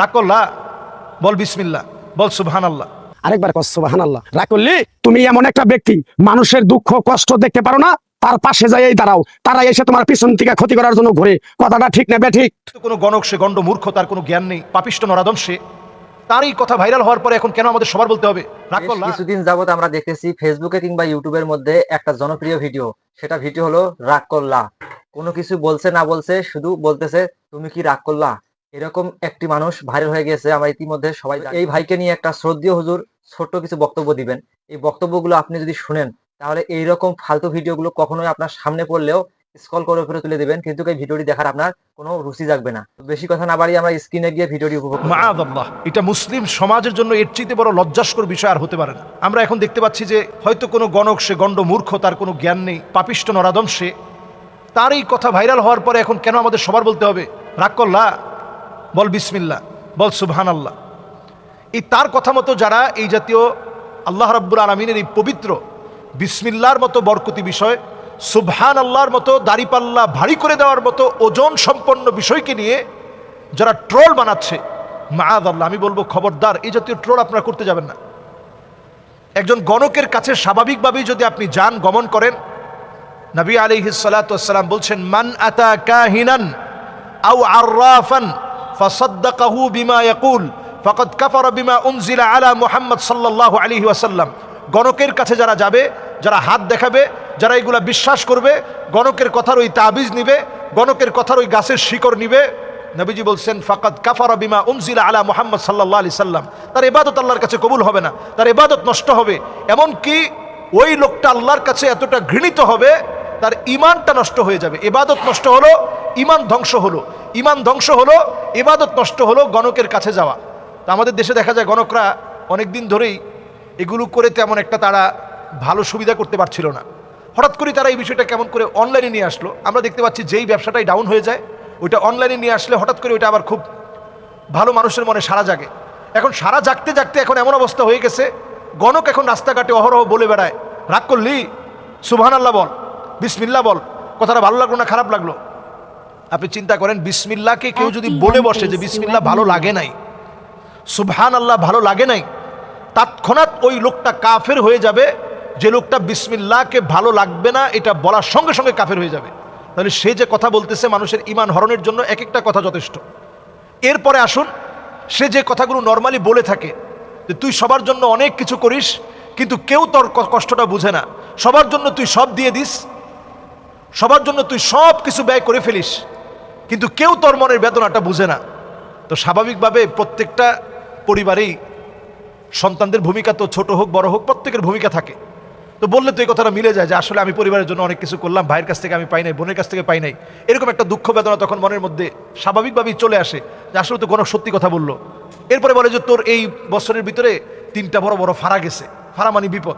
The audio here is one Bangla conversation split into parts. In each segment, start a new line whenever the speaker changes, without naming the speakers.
রাগ করলা, বল বিসমিল্লাহ, বল সুবহানাল্লাহ।
আরেকবার কস সুবহানাল্লাহ। রাগ করলি তুমি এমন একটা ব্যক্তি, মানুষের দুঃখ কষ্ট দেখতে পারো না, তার পাশে যাই দাঁড়াও, তারা এসে তোমার পিছন থেকে ক্ষতি করার জন্য ঘুরে। কথাটা ঠিক না বেঠিক?
কোনো গণক, সে গণ্ড মূর্খ, তার কোনো জ্ঞান নেই, পাপিষ্ট নরাদম সে। তার এই কথা ভাইরাল হওয়ার পরে এখন কেন আমাদের সবার বলতে হবে রাগ করলা?
কিছুদিন যাবত আমরা দেখতেছি ফেসবুকে কিংবা ইউটিউবের মধ্যে একটা জনপ্রিয় ভিডিও, সেটা ভিডিও হলো রাগ করলা। কোনো কিছু বলছে না বলছে, শুধু বলতেছে তুমি কি রাগ করলা। এরকম একটি মানুষ ভাইরাল হয়ে গেছে, আমরা ইতিমধ্যে সবাই জানি। এই ভাইকে নিয়ে একটা শ্রদ্ধেয় হুজুর ছোট্ট কিছু বক্তব্য দিবেন। এই বক্তব্যগুলো আপনি যদি শুনেন, তাহলে এইরকম ফালতু ভিডিওগুলো কখনোই আপনার সামনে পড়লেও স্ক্রল করে উপরে তুলে দিবেন, কিন্তু এই ভিডিওটি দেখার আপনার কোনো রুচি জাগবে না। বেশি কথা না বাড়িয়ে আমরা স্ক্রিনে গিয়ে ভিডিওটি উপভোগ করি।
মাআযাল্লাহ, এটা মুসলিম সমাজের জন্য এর চেয়ে বড় লজ্জাস্কর বিষয় আর হতে পারে না। আমরা এখন দেখতে পাচ্ছি যে হয়তো কোনো গণক, সে গণ্ড মূর্খ, তার কোনো জ্ঞান নেই, পাপিষ্ট নরাদম সে। তার এই কথা ভাইরাল হওয়ার পরে এখন কেন আমাদের সবার বলতে হবে রাগ করলা, বল বিসমিল্লাহ, বল সুবহানাল্লাহ। এই তার কথা মতো যারা এই জাতীয় আল্লাহ রাব্বুল আলামিনের এই পবিত্র বিসমিল্লাহর মতো বরকতি বিষয়, সুবহানাল্লাহর মতো দাড়িপাল্লা ভারী করে দেওয়ার মতো ওজন সম্পন্ন বিষয়কে নিয়ে যারা ট্রোল বানাচ্ছে, মাআযাল্লাহ, আমি বলবো খবরদার, এই জাতীয় ট্রোল আপনারা করতে যাবেন না। একজন গণকের কাছে স্বাভাবিকভাবেই যদি আপনি যান, গমন করেন, নবী আলাইহিস সালাতু ওয়াস সালাম বলছেন, মান আতা কাহিনান আও আররাফান ফাসাদ্দাকাহু বিমা ইয়াকুল ফাকাদ কাফারা বিমা উনজিলা আলা মুহাম্মদ সাল্লাল্লাহু আলাইহি ওয়াসাল্লাম। গণকের কাছে যারা যাবে, যারা হাত দেখাবে, যারা এগুলা বিশ্বাস করবে, গণকের কথার ওই তাবিজ নিবে, গণকের কথার ওই গাছের শিকড় নিবে, নবীজি বলছেন ফাকাদ কাফারা বিমা উনজিলা আলা মুহাম্মদ সাল্লাল্লাহু আলাইহি সাল্লাম, তার ইবাদত আল্লাহর কাছে কবুল হবে না, তার ইবাদত নষ্ট হবে। এমনকি ওই লোকটা আল্লাহর কাছে এতটা ঘৃণিত হবে, তার ইমানটা নষ্ট হয়ে যাবে। ইবাদত নষ্ট হলো, ইমান ধ্বংস হলো, ইমান ধ্বংস হলো, ইবাদত নষ্ট হলো গণকের কাছে যাওয়া। তো আমাদের দেশে দেখা যায় গণকরা অনেক দিন ধরেই এগুলো করে তেমন একটা তারা ভালো সুবিধা করতে পারছিল না। হঠাৎ করে তারা এই বিষয়টা কেমন করে অনলাইনে নিয়ে আসলো। আমরা দেখতে পাচ্ছি যেই ব্যবসাটাই ডাউন হয়ে যায়, ওইটা অনলাইনে নিয়ে আসলে হঠাৎ করে ওইটা আবার খুব ভালো মানুষের মনে সাড়া জাগে। এখন সাড়া জাগতে জাগতে এখন এমন অবস্থা হয়ে গেছে, গণক এখন রাস্তাঘাটে অহরহ বলে বেড়ায়, রাগ করলি সুবহানাল্লাহ বল, বিসমিল্লাহ বল। কথাটা ভালো লাগলো না খারাপ লাগলো? আপনি চিন্তা করেন, বিসমিল্লাহকে কেউ যদি বলে বসে যে বিসমিল্লাহ ভালো লাগে নাই, সুবহানাল্লাহ ভালো লাগে নাই, তৎক্ষণাৎ ওই লোকটা কাফের হয়ে যাবে। যে লোকটা বিসমিল্লাহকে ভালো লাগবে না এটা বলার সঙ্গে সঙ্গে কাফের হয়ে যাবে। তাহলে সে যে কথা বলতেছে, মানুষের ইমান হরণের জন্য এক একটা কথা যথেষ্ট। এরপরে আসুন, সে যে কথাগুলো নর্মালি বলে থাকে যে তুই সবার জন্য অনেক কিছু করিস, কিন্তু কেউ তোর কষ্টটা বুঝে না, সবার জন্য তুই সব দিয়ে দিস, সবার জন্য তুই সব কিছু ব্যয় করে ফেলিস, কিন্তু কেউ তোর মনের বেদনাটা বুঝে না। তো স্বাভাবিকভাবে প্রত্যেকটা পরিবারেই সন্তানদের ভূমিকা, তো ছোট হোক বড় হোক, প্রত্যেকের ভূমিকা থাকে। তো বললে তো এই কথাটা মিলে যায় যে আসলে আমি পরিবারের জন্য অনেক কিছু করলাম, ভাইয়ের কাছ থেকে আমি পাই নাই, বোনের কাছ থেকে পাই নাই, এরকম একটা দুঃখ বেদনা তখন মনের মধ্যে স্বাভাবিকভাবেই চলে আসে যে আসলে তো কোনো সত্যি কথা বললো। এরপরে বলে যে তোর এই বছরের ভিতরে 3টা বড় বড় ফাড়া গেছে, ফাড়া মানে বিপদ।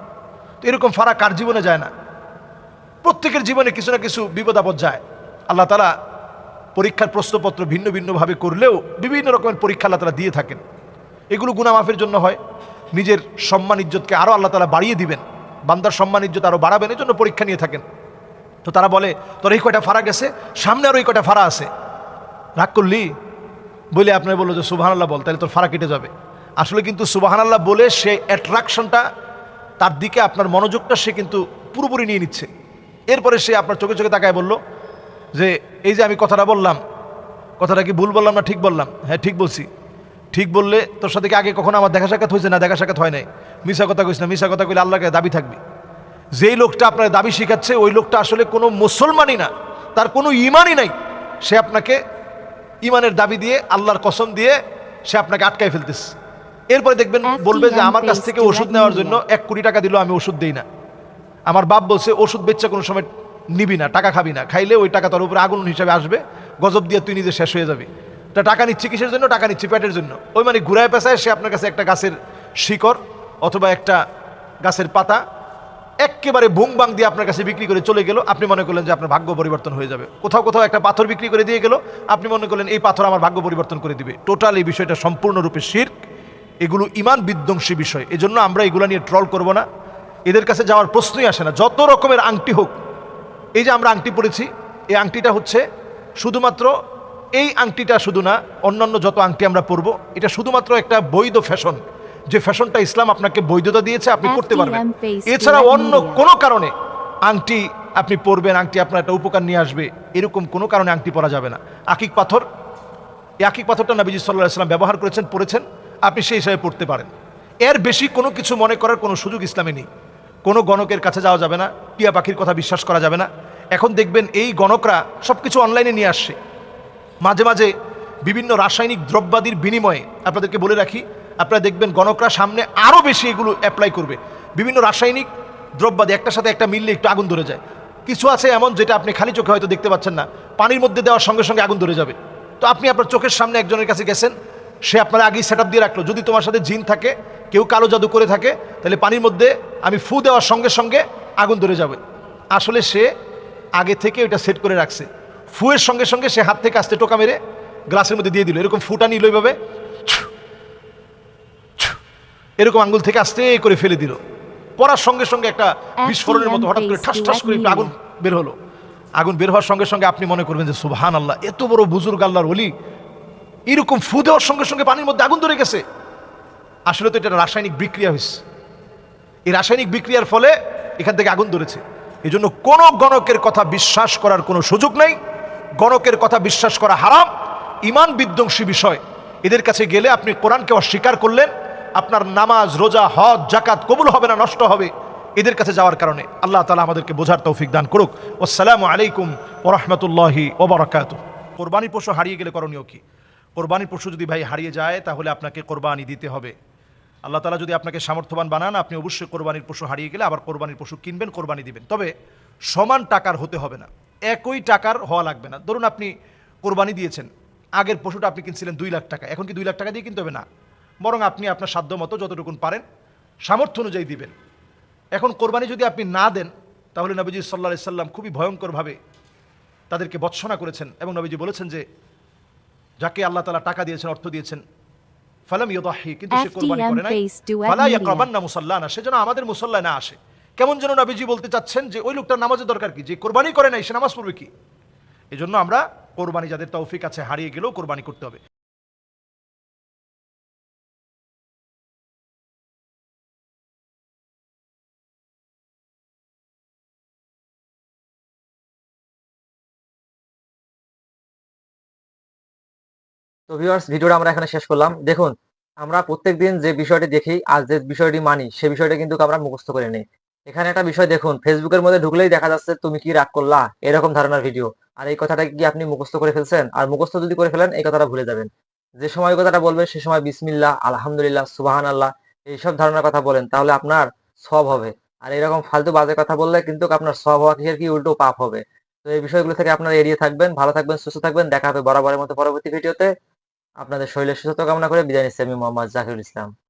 তো এরকম ফাড়া কার জীবনে যায় না? প্রত্যেকের জীবনে কিছু না কিছু বিপদ আপদ যায়। আল্লাহ তাআলা পরীক্ষার প্রশ্নপত্র ভিন্ন ভিন্নভাবে করলেও বিভিন্ন রকমের পরীক্ষা আল্লাহ তাআলা দিয়ে থাকেন। এগুলো গুনাহ মাফের জন্য হয়, নিজের সম্মান ইজ্জতকে আরও আল্লাহ তাআলা বাড়িয়ে দিবেন, বান্দার সম্মান ইজ্জত আরও বাড়াবেন, এই জন্য পরীক্ষা নিয়ে থাকেন। তো তারা বলে তোর এই কয়টা ফাড়া গেছে, সামনে আরও এই কয়টা ফাড়া আছে, রাগ করলি বলে আপনার বললো যে সুবহানাল্লাহ বল, তাহলে তোর ফাড়া কেটে যাবে। আসলে কিন্তু সুবহানাল্লাহ বলে সে অ্যাট্রাকশনটা, তার দিকে আপনার মনোযোগটা সে কিন্তু পুরোপুরি নিয়ে নিচ্ছে। এরপরে সে আপনার চোখে চোখে তাকায় বলল যে এই যে আমি কথাটা বললাম, কথাটা কি ভুল বললাম না ঠিক বললাম? হ্যাঁ ঠিক বলছি। ঠিক বললে তোর সাথে কি আগে কখনো আমার দেখা সাক্ষাৎ হয়েছে? না, দেখা সাক্ষাৎ হয় নাই। মিশা কথা কইস না, মিশা কথা কইলে আল্লাহকে দাবি থাকবি। যেই লোকটা আপনার দাবি শিখাচ্ছে ওই লোকটা আসলে কোনো মুসলমানই না, তার কোনো ইমানই নাই। সে আপনাকে ইমানের দাবি দিয়ে, আল্লাহর কসম দিয়ে সে আপনাকে আটকায় ফেলতেছে। এরপরে দেখবেন বলবে যে আমার কাছ থেকে ওষুধ নেওয়ার জন্য 1 কোটি টাকা দিলেও আমি ওষুধ দিই না। আমার বাপ বলছে ওষুধ বেচা কোনো সময় নিবি না, টাকা খাবি না, খাইলে ওই টাকা তোর উপরে আগুন হিসাবে আসবে, গজব দিয়ে তুই নিজে শেষ হয়ে যাবি। তা টাকা নিচ্ছি কিসের জন্য? টাকা নিচ্ছি পেটের জন্য। ওই মানে ঘুরায় পেঁচায় সে আপনার কাছে একটা গাছের শিকড় অথবা একটা গাছের পাতা একেবারে ভুং বাং দিয়ে আপনার কাছে বিক্রি করে চলে গেল। আপনি মনে করলেন যে আপনার ভাগ্য পরিবর্তন হয়ে যাবে। কোথাও কোথাও একটা পাথর বিক্রি করে দিয়ে গেল, আপনি মনে করলেন এই পাথর আমার ভাগ্য পরিবর্তন করে দিবে। টোটাল এই বিষয়টা সম্পূর্ণরূপে শিরক, এগুলো ইমান বিধ্বংসী বিষয়। এজন্য আমরা এগুলো নিয়ে ট্রল করব না, এদের কাছে যাওয়ার প্রশ্নই আসে না। যত রকমের আংটি হোক, এই যে আমরা আংটি পরেছি, এই আংটিটা হচ্ছে শুধুমাত্র এই আংটিটা শুধু না, অন্যান্য যত আংটি আমরা পরবো, এটা শুধুমাত্র একটা বৈধ ফ্যাশন, যে ফ্যাশনটা ইসলাম আপনাকে বৈধতা দিয়েছে, আপনি করতে পারবেন। এছাড়া অন্য কোনো কারণে আংটি আপনি পরবেন, আংটি আপনার একটা উপকার নিয়ে আসবে, এরকম কোনো কারণে আংটি পরা যাবে না। আকিক পাথর, এই আকিক পাথরটা নবীজি সাল্লাল্লাহু আলাইহি ওয়াসাল্লাম ব্যবহার করেছেন, পড়েছেন, আপনি সেই হিসাবে পড়তে পারেন। এর বেশি কোনো কিছু মনে করার কোনো সুযোগ ইসলামে নেই। কোনো গণকের কাছে যাওয়া যাবে না, টিয়া পাখির কথা বিশ্বাস করা যাবে না। এখন দেখবেন এই গণকরা সব কিছু অনলাইনে নিয়ে আসছে। মাঝে মাঝে বিভিন্ন রাসায়নিক দ্রব্যাদির বিনিময়ে, আপনাদেরকে বলে রাখি, আপনারা দেখবেন গণকরা সামনে আরও বেশি এগুলো অ্যাপ্লাই করবে। বিভিন্ন রাসায়নিক দ্রব্যাদি একটার সাথে একটা মিললে একটু আগুন ধরে যায়। কিছু আছে এমন যেটা আপনি খালি চোখে হয়তো দেখতে পাচ্ছেন না, পানির মধ্যে দেওয়ার সঙ্গে সঙ্গে আগুন ধরে যাবে। তো আপনি আপনার চোখের সামনে একজনের কাছে গেছেন, সে আপনার আগেই সেট দিয়ে রাখলো, যদি তোমার সাথে জিন থাকে, কেউ কালো জাদু করে থাকে, তাহলে পানির মধ্যে আমি ফু দেওয়ার সঙ্গে সঙ্গে আগুন ধরে যাবে। আসলে সে আগে থেকে ওইটা সেট করে রাখছে। ফুয়ের সঙ্গে সঙ্গে সে হাত থেকে আস্তে টোকা মেরে গ্লাসের মধ্যে দিয়ে দিল, এরকম ফুটা নিল এইভাবে, এরকম আঙ্গুল থেকে আস্তে করে ফেলে দিল। পড়ার সঙ্গে সঙ্গে একটা বিস্ফোরণের মতো হঠাৎ করে ঠাস ঠাস করে একটু আগুন বের হলো। আগুন বের হওয়ার সঙ্গে সঙ্গে আপনি মনে করবেন যে সুবহানাল্লাহ, এত বড় বুজুর্গ আল্লাহর ওলি, এরকম ফু দেওয়ার সঙ্গে সঙ্গে পানির মধ্যে আগুন ধরে গেছে। আসলে তো এটা রাসায়নিক বিক্রিয়া হয়েছে। এই রাসায়নিক বিক্রিয়ার ফলে এখান থেকে আগুন ধরেছে। এই জন্য কোনো গণকের কথা বিশ্বাস করার কোনো সুযোগ নেই। গণকের কথা বিশ্বাস করা হারাম, ঈমান বিধ্বংসী বিষয়। এদের কাছে গেলে আপনি কোরআনকে অস্বীকার করলেন, আপনার নামাজ, রোজা, হজ, জাকাত কবুল হবে না, নষ্ট হবে এদের কাছে যাওয়ার কারণে। আল্লাহ তাআলা আমাদেরকে বোঝার তৌফিক দান করুক। আসসালামু আলাইকুম ওয়া রাহমাতুল্লাহি ওয়া বারাকাতুহু। কোরবানির পশু হারিয়ে গেলে করণীয় কি? কোরবানির পশু যদি ভাই হারিয়ে যায়, তাহলে আপনাকে কোরবানি দিতে হবে। আল্লাহ তাআলা যদি আপনাকে সামর্থ্যবান বানান, আপনি অবশ্যই কোরবানির পশু হারিয়ে গেলে আবার কোরবানির পশু কিনবেন, কোরবানি দিবেন। তবে সমান টাকার হতে হবে না, একই টাকার হওয়া লাগবে না। ধরুন আপনি কোরবানি দিয়েছেন, আগের পশুটা আপনি কিনছিলেন 2 লাখ টাকা, এখন কি 2 লাখ টাকা দিয়ে কিনতে হবে না, বরং আপনি আপনার সাধ্য মতো যতটুকু পারেন সামর্থ্য অনুযায়ী দিবেন। এখন কোরবানি যদি আপনি না দেন, তাহলে নবীজি সাল্লাল্লাহু আলাইহি সাল্লাম খুবই ভয়ঙ্করভাবে তাদেরকে ভৎসনা করেছেন, এবং নবীজি বলেছেন যে যাকে আল্লাহ তাআলা টাকা দিয়েছেন, অর্থ দিয়েছেন, ফালাম ইউদাহি, কিন্তু সে কোরবানি করে নাই, ফালা ইয়াকরাবান্না মুসাল্লানা, সে যেন আমাদের মুসল্লায় না আসে। কেমন যেন নবীজি বলতে চাচ্ছেন যে ওই লোকটার নামাজের দরকার কি, যে কোরবানি করে নাই সে নামাজ পড়বে কি? এজন্য আমরা কোরবানি, যাদের তৌফিক আছে হারিয়ে গেলেও কোরবানি করতে হবে।
তো ভিউয়ার্স, ভিডিওটা আমরা এখানে শেষ করলাম। দেখুন, আমরা প্রত্যেকদিন যে বিষয়টি দেখি, আজ যে বিষয়টি মানি, সে বিষয়টা কিন্তু আমরা মুখস্থ করে নেই। এখানে একটা বিষয় দেখুন, ফেসবুকের মধ্যে ঢুকলেই দেখা যাচ্ছে তুমি কি রাগ করলা, এরকম ধারণার ভিডিও। আর এই কথাটা কি আপনি মুখস্থ করে ফেলছেন? আর মুখস্থ যদি করে ফেলেন, এই কথাটা ভুলে যাবেন। যে সময় ওই কথাটা বলবেন, সে সময় বিসমিল্লাহ, আলহামদুলিল্লাহ, সুবহানাল্লাহ এইসব ধারণার কথা বলেন, তাহলে আপনার সব হবে। আর এরকম ফালতু বাজে কথা বললে কিন্তু আপনার সব হওয়া কিসের কি, উল্টো পাপ হবে। তো এই বিষয়গুলো থেকে আপনারা এড়িয়ে থাকবেন। ভালো থাকবেন, সুস্থ থাকবেন। দেখা হবে বরাবরের মতো পরবর্তী ভিডিওতে। আপনাদের শরীরের সুস্থতা কামনা করে বিদায় নিচ্ছি আমি, মোহাম্মদ জাকিরুল ইসলাম।